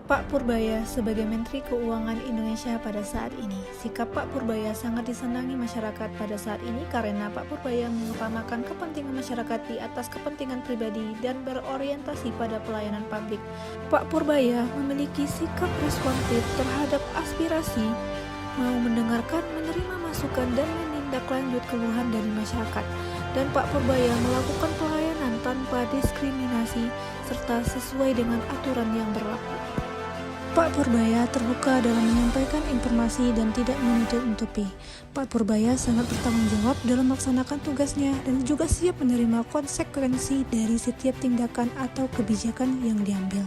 Pak Purbaya sebagai Menteri Keuangan Indonesia pada saat ini. Sikap Pak Purbaya sangat disenangi masyarakat pada saat ini karena Pak Purbaya mengutamakan kepentingan masyarakat di atas kepentingan pribadi dan berorientasi pada pelayanan publik. Pak Purbaya memiliki sikap responsif terhadap aspirasi, mau mendengarkan, menerima masukan, dan menindaklanjut keluhan dari masyarakat. Dan Pak Purbaya melakukan pelayanan tanpa diskriminasi serta sesuai dengan aturan yang berlaku. Pak Purbaya terbuka dalam menyampaikan informasi dan tidak menutup-nutupi. Pak Purbaya sangat bertanggung jawab dalam melaksanakan tugasnya dan juga siap menerima konsekuensi dari setiap tindakan atau kebijakan yang diambil.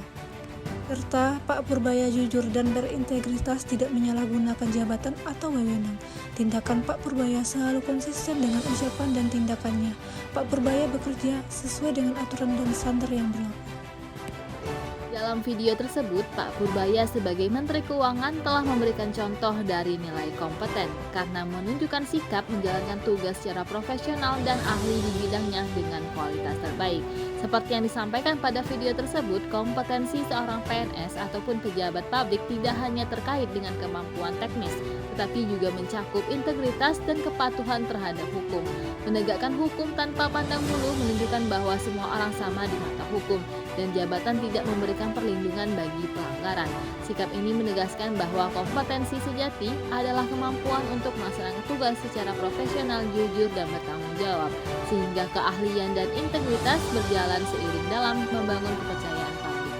Serta Pak Purbaya jujur dan berintegritas, tidak menyalahgunakan jabatan atau wewenang. Tindakan Pak Purbaya selalu konsisten dengan ucapan dan tindakannya. Pak Purbaya bekerja sesuai dengan aturan dan standar yang berlaku. Dalam video tersebut, Pak Purbaya sebagai Menteri Keuangan telah memberikan contoh dari nilai kompeten karena menunjukkan sikap menjalankan tugas secara profesional dan ahli di bidangnya dengan kualitas terbaik. Seperti yang disampaikan pada video tersebut, kompetensi seorang PNS ataupun pejabat publik tidak hanya terkait dengan kemampuan teknis, tetapi juga mencakup integritas dan kepatuhan terhadap hukum. Menegakkan hukum tanpa pandang bulu menunjukkan bahwa semua orang sama di mata hukum dan jabatan tidak memberikan perlindungan bagi pelanggaran. Sikap ini menegaskan bahwa kompetensi sejati adalah kemampuan untuk melaksanakan tugas secara profesional, jujur, dan bertanggung jawab, sehingga keahlian dan integritas berjalan seiring dalam membangun kepercayaan publik.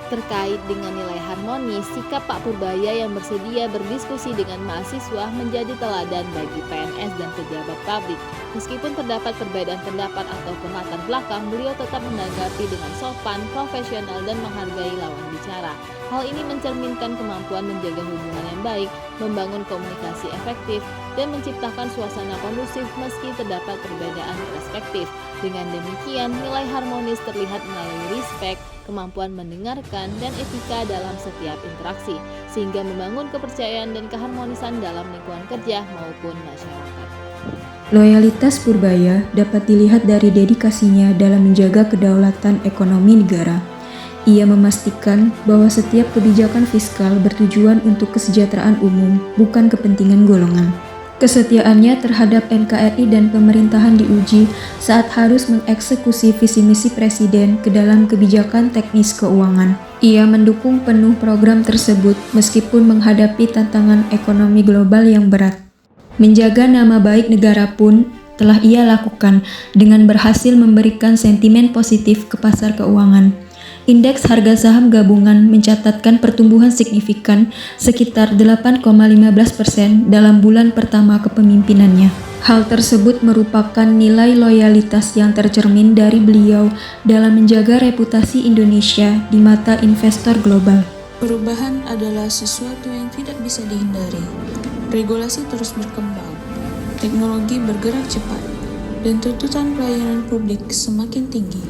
Terkait dengan nilai harmonis, sikap Pak Purbaya yang bersedia berdiskusi dengan mahasiswa menjadi teladan bagi PNS dan pejabat publik. Meskipun terdapat perbedaan pendapat ataupun latar belakang, beliau tetap menanggapi dengan sopan, profesional, dan menghargai lawan bicara. Hal ini mencerminkan kemampuan menjaga hubungan yang baik, membangun komunikasi efektif, dan menciptakan suasana kondusif meski terdapat perbedaan perspektif. Dengan demikian, nilai harmonis terlihat melalui respect, kemampuan mendengarkan, dan etika dalam setiap interaksi, sehingga membangun kepercayaan dan keharmonisan dalam lingkungan kerja maupun masyarakat. Loyalitas Purbaya dapat dilihat dari dedikasinya dalam menjaga kedaulatan ekonomi negara. Ia memastikan bahwa setiap kebijakan fiskal bertujuan untuk kesejahteraan umum, bukan kepentingan golongan. Kesetiaannya terhadap NKRI dan pemerintahan diuji saat harus mengeksekusi visi misi Presiden ke dalam kebijakan teknis keuangan. Ia mendukung penuh program tersebut meskipun menghadapi tantangan ekonomi global yang berat. Menjaga nama baik negara pun telah ia lakukan dengan berhasil memberikan sentimen positif ke pasar keuangan. Indeks harga saham gabungan mencatatkan pertumbuhan signifikan sekitar 8,15% dalam bulan pertama kepemimpinannya. Hal tersebut merupakan nilai loyalitas yang tercermin dari beliau dalam menjaga reputasi Indonesia di mata investor global. Perubahan adalah sesuatu yang tidak bisa dihindari. Regulasi terus berkembang, teknologi bergerak cepat, dan tuntutan pelayanan publik semakin tinggi.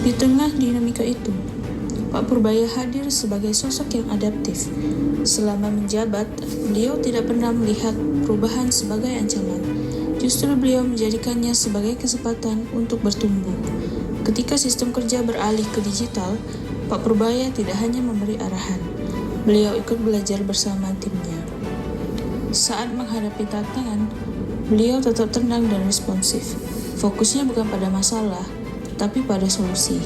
Di tengah dinamika itu, Pak Purbaya hadir sebagai sosok yang adaptif. Selama menjabat, beliau tidak pernah melihat perubahan sebagai ancaman. Justru beliau menjadikannya sebagai kesempatan untuk bertumbuh. Ketika sistem kerja beralih ke digital, Pak Purbaya tidak hanya memberi arahan, beliau ikut belajar bersama timnya. Saat menghadapi tantangan, beliau tetap tenang dan responsif. Fokusnya bukan pada masalah, tetapi pada solusi.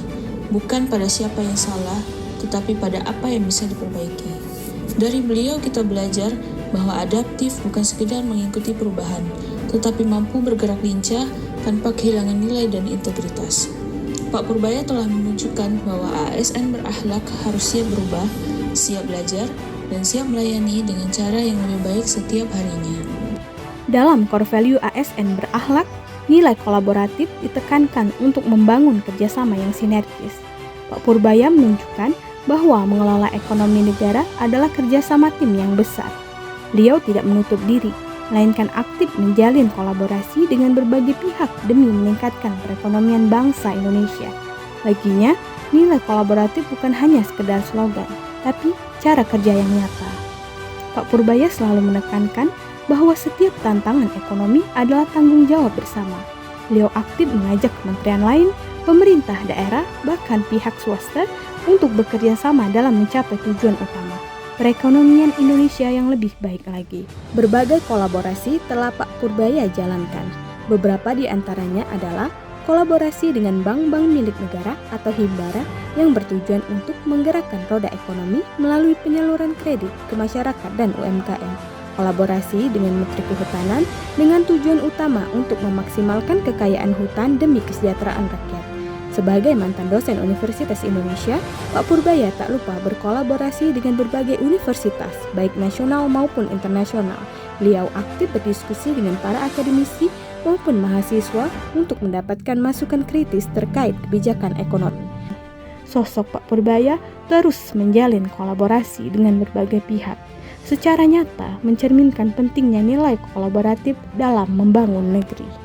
Bukan pada siapa yang salah, tetapi pada apa yang bisa diperbaiki. Dari beliau kita belajar bahwa adaptif bukan sekedar mengikuti perubahan, tetapi mampu bergerak lincah tanpa kehilangan nilai dan integritas. Pak Purbaya telah menunjukkan bahwa ASN berakhlak harus siap berubah, siap belajar, dan siap melayani dengan cara yang lebih baik setiap harinya. Dalam core value ASN berakhlak, nilai kolaboratif ditekankan untuk membangun kerjasama yang sinergis. Pak Purbaya menunjukkan bahwa mengelola ekonomi negara adalah kerjasama tim yang besar. Beliau tidak menutup diri, melainkan aktif menjalin kolaborasi dengan berbagai pihak demi meningkatkan perekonomian bangsa Indonesia. Baginya, nilai kolaboratif bukan hanya sekedar slogan, tapi cara kerja yang nyata. Pak Purbaya selalu menekankan bahwa setiap tantangan ekonomi adalah tanggung jawab bersama. Beliau aktif mengajak kementerian lain pemerintah daerah, bahkan pihak swasta untuk bekerja sama dalam mencapai tujuan utama, perekonomian Indonesia yang lebih baik lagi. Berbagai kolaborasi telah Pak Purbaya jalankan. Beberapa di antaranya adalah kolaborasi dengan bank-bank milik negara atau Himbara yang bertujuan untuk menggerakkan roda ekonomi melalui penyaluran kredit ke masyarakat dan UMKM. Kolaborasi dengan Menteri Kehutanan dengan tujuan utama untuk memaksimalkan kekayaan hutan demi kesejahteraan rakyat. Sebagai mantan dosen Universitas Indonesia, Pak Purbaya tak lupa berkolaborasi dengan berbagai universitas, baik nasional maupun internasional. Beliau aktif berdiskusi dengan para akademisi maupun mahasiswa untuk mendapatkan masukan kritis terkait kebijakan ekonomi. Sosok Pak Purbaya terus menjalin kolaborasi dengan berbagai pihak, secara nyata mencerminkan pentingnya nilai kolaboratif dalam membangun negeri.